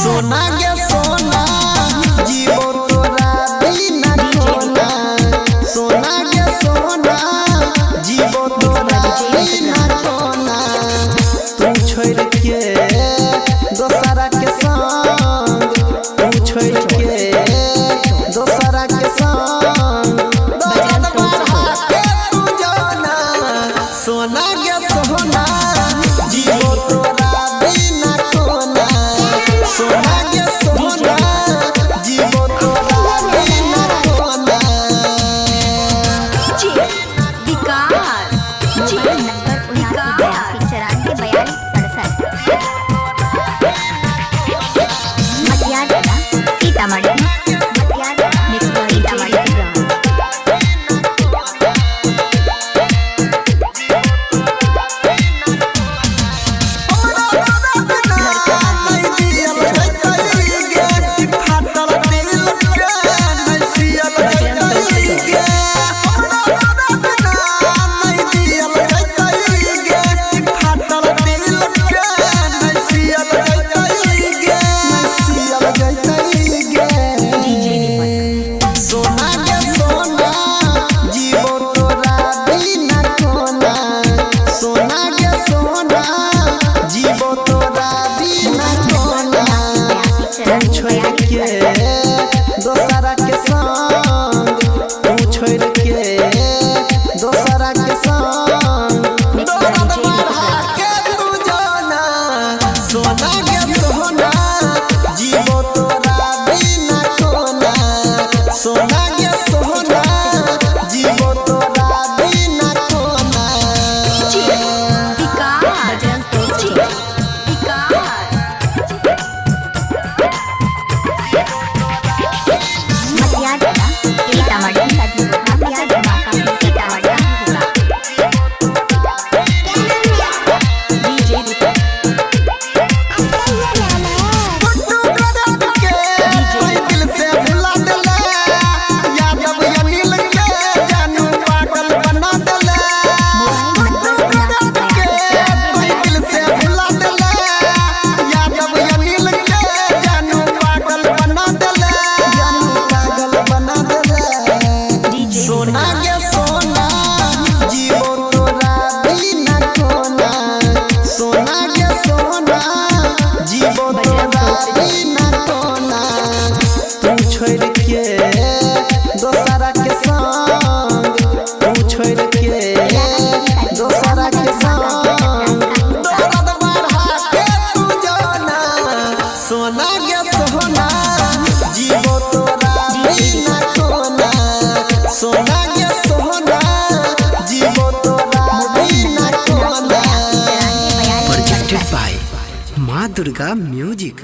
सोना गे सोना जीवो तोरा बिना खोना सोना गे सोना जीवो तोरा बिना खोना तू छोड़ के दोसरा के संग तू छोड़ के दोसरा के संग दर्द बढ़ा के तू जाना सोना गे सोना जीवो तोरा बिना खोना सोना गे सोना जीवो तोरा बिना खोना विकास नंबर 79 मटियार जिला सीतामढ़ी दोसरा के संग तू छोड़ के दोसरा के संग दर्द बढ़ा के तू जाना सोना गे सोना जीवो तोरा बिना खोना सोना गे सोना जीवो तोरा बिना खोना सोना गे सोना जीवो तोरा बिना खोना सोना गे सोना जीवो तोरा बिना खोना तू छोड़ के दोसरा के संग तू छोड़ के दोसरा के संग दर्द बढ़ा के तू जाना सोना गे सोना जीवो तोरा बिना खोना सोना गे सोना जीवो तोरा बिना खोना प्रोजेक्टेड बाय माँ दुर्गा म्यूजिक।